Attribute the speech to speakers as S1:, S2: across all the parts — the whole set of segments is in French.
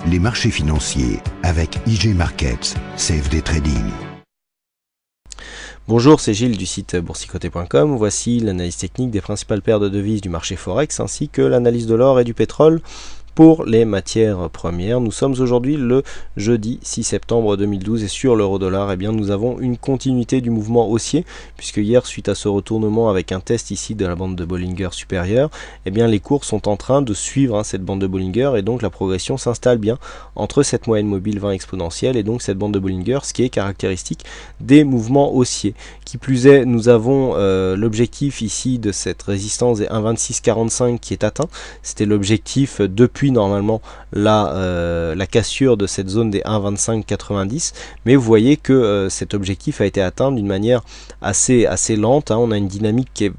S1: les marchés financiers avec IG Markets, CFD Trading.
S2: Bonjour, c'est Gilles du site boursicoté.com. Voici l'analyse technique des principales paires de devises du marché Forex ainsi que l'analyse de l'or et du pétrole pour les matières premières. Nous sommes aujourd'hui le jeudi 6 septembre 2012 et sur l'euro-dollar, eh bien, nous avons une continuité du mouvement haussier puisque hier, suite à ce retournement avec un test ici de la bande de Bollinger supérieure, eh bien, les cours sont en train de suivre cette bande de Bollinger et donc la progression s'installe bien entre cette moyenne mobile 20 exponentielle et donc cette bande de Bollinger, ce qui est caractéristique des mouvements haussiers. Qui plus est, nous avons l'objectif ici de cette résistance des 1,2645 qui est atteint. C'était l'objectif depuis normalement la cassure de cette zone des 1,2590, mais vous voyez que cet objectif a été atteint d'une manière assez lente. On a une dynamique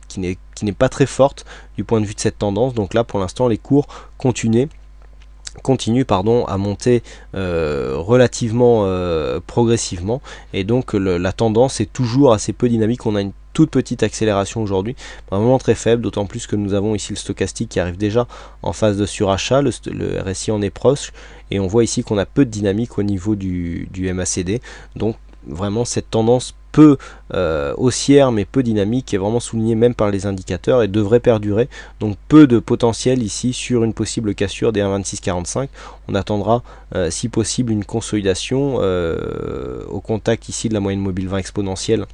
S2: qui n'est pas très forte du point de vue de cette tendance. Donc là, pour l'instant, les cours continuent à monter relativement progressivement, et donc la tendance est toujours assez peu dynamique. On a une toute petite accélération aujourd'hui, vraiment très faible, d'autant plus que nous avons ici le stochastique qui arrive déjà en phase de surachat, le RSI en est proche, et on voit ici qu'on a peu de dynamique au niveau du MACD. Donc vraiment cette tendance peu haussière mais peu dynamique est vraiment soulignée même par les indicateurs et devrait perdurer. Donc peu de potentiel ici sur une possible cassure des 1,2645. On attendra si possible une consolidation au contact ici de la moyenne mobile 20 exponentielle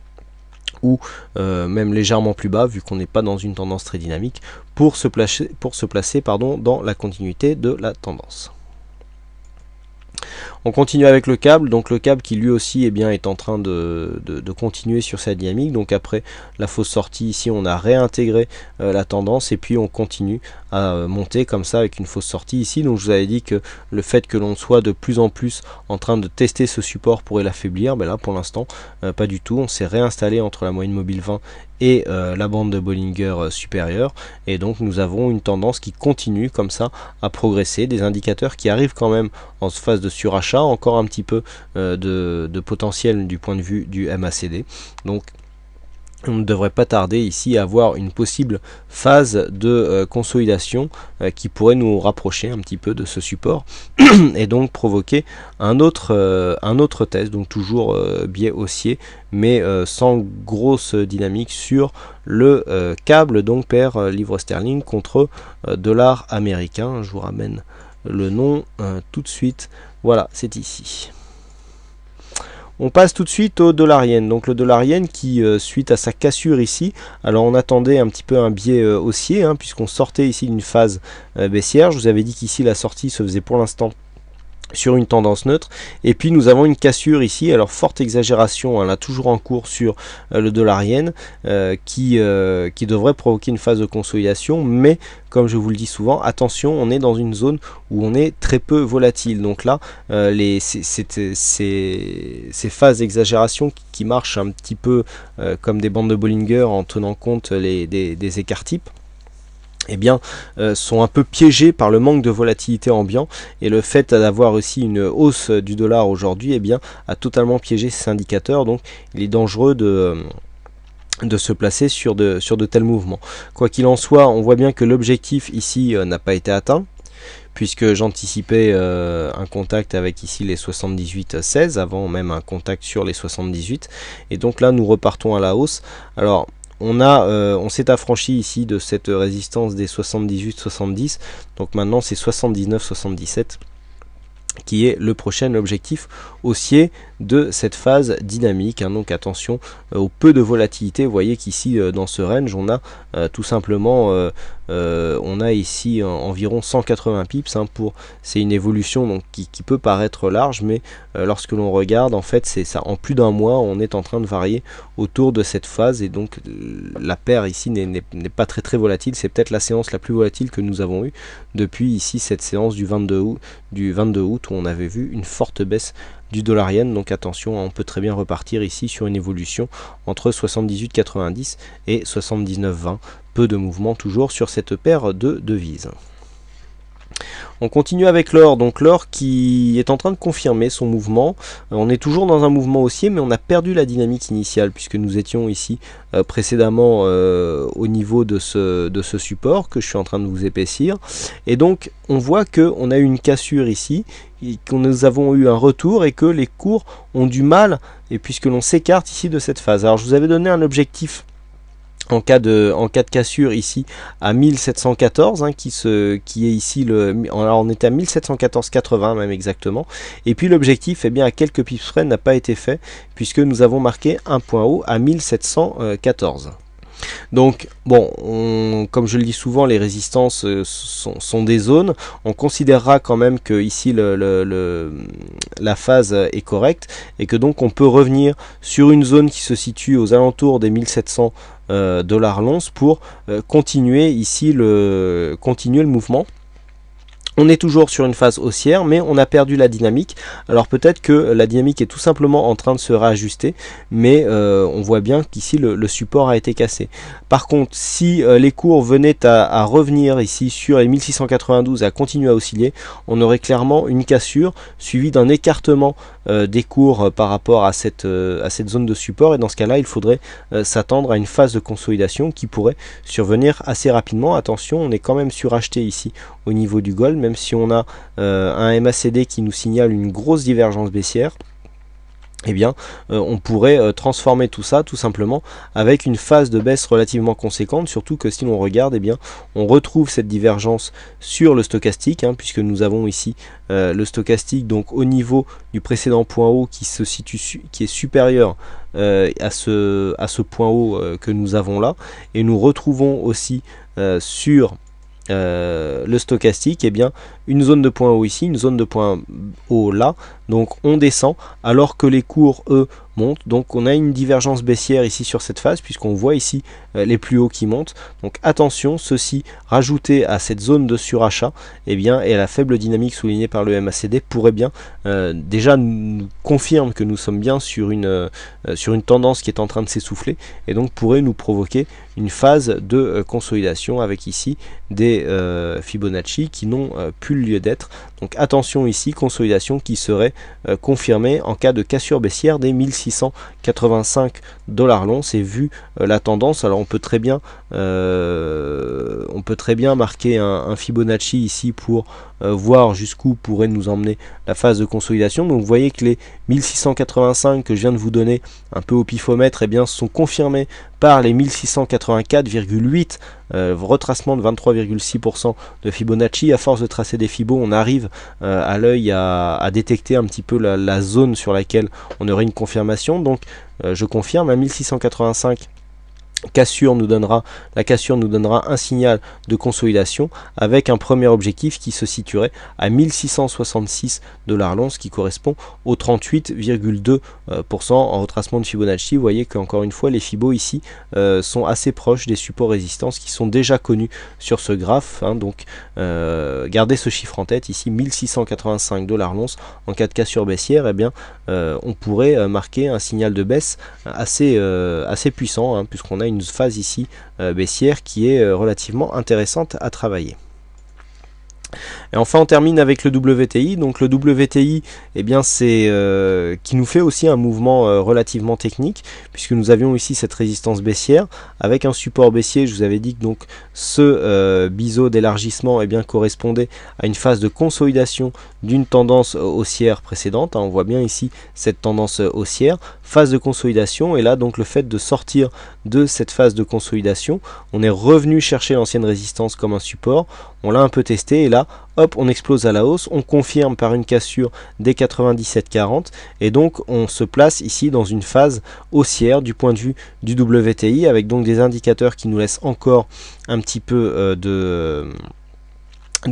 S2: ou même légèrement plus bas vu qu'on n'est pas dans une tendance très dynamique pour se placer dans la continuité de la tendance. On continue avec le câble, donc le câble qui lui aussi est en train de continuer sur sa dynamique. Donc après la fausse sortie ici, on a réintégré la tendance et puis on continue à monter comme ça avec une fausse sortie ici. Donc je vous avais dit que le fait que l'on soit de plus en plus en train de tester ce support pourrait l'affaiblir, mais là pour l'instant pas du tout. On s'est réinstallé entre la moyenne mobile 20 et la bande de Bollinger supérieure, et donc nous avons une tendance qui continue comme ça à progresser, des indicateurs qui arrivent quand même en phase de surachat, encore un petit peu de potentiel du point de vue du MACD. Donc on ne devrait pas tarder ici à avoir une possible phase de consolidation qui pourrait nous rapprocher un petit peu de ce support et donc provoquer un autre test, donc toujours biais haussier mais sans grosse dynamique sur le câble, donc paire livre sterling contre dollar américain. Je vous ramène le nom tout de suite. Voilà, c'est ici. On passe tout de suite au dollar yen. Donc le dollar yen qui, suite à sa cassure ici, alors on attendait un petit peu un biais haussier, puisqu'on sortait ici d'une phase baissière. Je vous avais dit qu'ici la sortie se faisait pour l'instant sur une tendance neutre, et puis nous avons une cassure ici, alors forte exagération là toujours en cours sur le dollar yen qui devrait provoquer une phase de consolidation, mais comme je vous le dis souvent, attention, on est dans une zone où on est très peu volatile. Donc là ces phases d'exagération qui marchent un petit peu comme des bandes de Bollinger en tenant compte des écarts types, sont un peu piégés par le manque de volatilité ambiant, et le fait d'avoir aussi une hausse du dollar aujourd'hui a totalement piégé ces indicateurs. Donc il est dangereux de se placer sur de tels mouvements. Quoi qu'il en soit, on voit bien que l'objectif ici n'a pas été atteint, puisque j'anticipais un contact avec ici les 78,16 avant même un contact sur les 78, et donc là nous repartons à la hausse. Alors on s'est affranchi ici de cette résistance des 78-70, donc maintenant c'est 79-77 qui est le prochain objectif haussier de cette phase dynamique. Donc attention au peu de volatilité. Vous voyez qu'ici dans ce range on a tout simplement on a ici environ 180 pips c'est une évolution donc qui peut paraître large, mais lorsque l'on regarde, en fait c'est ça, en plus d'un mois on est en train de varier autour de cette phase, et donc la paire ici n'est pas très volatile. C'est peut-être la séance la plus volatile que nous avons eue depuis ici cette séance du 22 août où on avait vu une forte baisse du dollar yen. Donc attention, on peut très bien repartir ici sur une évolution entre 78,90 et 79,20. Peu de mouvement toujours sur cette paire de devises. On continue avec l'or, donc l'or qui est en train de confirmer son mouvement. On est toujours dans un mouvement haussier, mais on a perdu la dynamique initiale puisque nous étions ici précédemment au niveau de ce support que je suis en train de vous épaissir. Et donc on voit qu'on a eu une cassure ici, que nous avons eu un retour et que les cours ont du mal, et puisque l'on s'écarte ici de cette phase. Alors je vous avais donné un objectif en cas de cassure ici à 1714 qui est ici alors on était à 1714,80 même exactement, et puis l'objectif à quelques pips près n'a pas été fait puisque nous avons marqué un point haut à 1714. Donc bon, comme je le dis souvent, les résistances sont des zones. On considérera quand même que ici la phase est correcte et que donc on peut revenir sur une zone qui se situe aux alentours des 1700 $ l'once pour continuer ici le mouvement. On est toujours sur une phase haussière, mais on a perdu la dynamique. Alors peut-être que la dynamique est tout simplement en train de se réajuster, mais on voit bien qu'ici le support a été cassé. Par contre, si les cours venaient à revenir ici sur les 1692 et à continuer à osciller, on aurait clairement une cassure suivie d'un écartement des cours par rapport à cette zone de support, et dans ce cas là il faudrait s'attendre à une phase de consolidation qui pourrait survenir assez rapidement. Attention, on est quand même suracheté ici au niveau du gold, même si on a un MACD qui nous signale une grosse divergence baissière. On pourrait transformer tout ça tout simplement avec une phase de baisse relativement conséquente, surtout que si l'on regarde, on retrouve cette divergence sur le stochastique, puisque nous avons ici le stochastique donc au niveau du précédent point haut qui se situe, qui est supérieur à ce point haut que nous avons là, et nous retrouvons aussi sur le stochastique une zone de point haut ici, une zone de point haut là. Donc on descend alors que les cours eux montent. Donc on a une divergence baissière ici sur cette phase, puisqu'on voit ici les plus hauts qui montent. Donc attention, ceci rajouté à cette zone de surachat et à la faible dynamique soulignée par le MACD pourrait bien déjà nous confirme que nous sommes bien sur une tendance qui est en train de s'essouffler, et donc pourrait nous provoquer une phase de consolidation avec ici des Fibonacci qui n'ont plus lieu d'être. Donc attention ici, consolidation qui serait confirmée en cas de cassure baissière des 1685 $ l'once. Et vu la tendance, alors on peut très bien marquer un Fibonacci ici pour voir jusqu'où pourrait nous emmener la phase de consolidation. Donc vous voyez que les 1685 que je viens de vous donner un peu au pifomètre sont confirmés par les 1684,8, retracement de 23,6% de Fibonacci. À force de tracer des Fibos, on arrive à l'œil à détecter un petit peu la zone sur laquelle on aurait une confirmation. Donc je confirme à 1685. La cassure nous donnera un signal de consolidation avec un premier objectif qui se situerait à 1666 $ l'once, qui correspond au 38,2% en retracement de Fibonacci. Vous voyez qu'encore une fois les Fibos ici sont assez proches des supports résistance qui sont déjà connus sur ce graphe, donc gardez ce chiffre en tête ici, 1685 $ l'once. En cas de cassure baissière, on pourrait marquer un signal de baisse assez puissant, puisqu'on a une phase ici baissière qui est relativement intéressante à travailler. Et enfin on termine avec le WTI. Donc le WTI, c'est qui nous fait aussi un mouvement relativement technique, puisque nous avions ici cette résistance baissière avec un support baissier. Je vous avais dit que donc ce biseau d'élargissement correspondait à une phase de consolidation d'une tendance haussière précédente. On voit bien ici cette tendance haussière, phase de consolidation, et là donc le fait de sortir de cette phase de consolidation, on est revenu chercher l'ancienne résistance comme un support, on l'a un peu testé, et là hop, on explose à la hausse, on confirme par une cassure des 97,40, et donc on se place ici dans une phase haussière du point de vue du WTI, avec donc des indicateurs qui nous laissent encore un petit peu de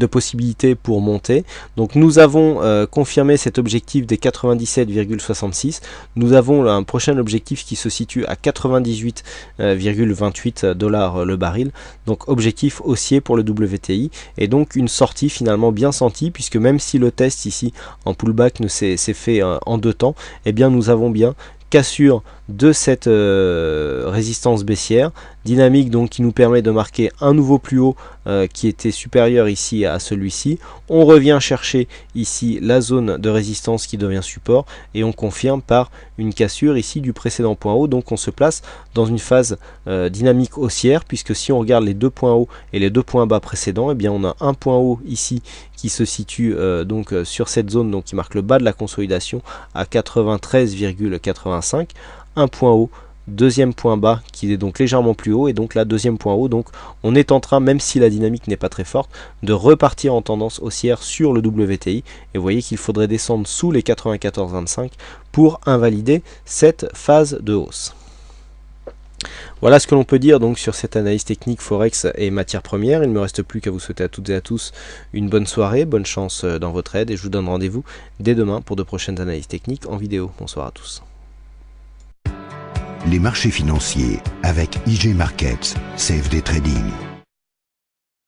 S2: possibilités pour monter. Donc nous avons confirmé cet objectif des 97,66. Nous avons un prochain objectif qui se situe à 98,28 $ le baril. Donc objectif haussier pour le WTI, et donc une sortie finalement bien sentie, puisque même si le test ici en pullback s'est fait en deux temps, nous avons bien cassure de cette résistance baissière. Dynamique donc qui nous permet de marquer un nouveau plus haut qui était supérieur ici à celui-ci. On revient chercher ici la zone de résistance qui devient support et on confirme par une cassure ici du précédent point haut. Donc on se place dans une phase dynamique haussière, puisque si on regarde les deux points hauts et les deux points bas précédents, eh bien on a un point haut ici qui se situe donc sur cette zone, donc qui marque le bas de la consolidation à 93,85, un point haut, deuxième point bas qui est donc légèrement plus haut, et donc là deuxième point haut. Donc on est en train, même si la dynamique n'est pas très forte, de repartir en tendance haussière sur le WTI, et vous voyez qu'il faudrait descendre sous les 94,25 pour invalider cette phase de hausse. Voilà ce que l'on peut dire donc sur cette analyse technique Forex et matières premières. Il ne me reste plus qu'à vous souhaiter à toutes et à tous une bonne soirée, bonne chance dans votre aide, et je vous donne rendez-vous dès demain pour de prochaines analyses techniques en vidéo. Bonsoir à tous.
S1: Les marchés financiers avec IG Markets, CFD Trading.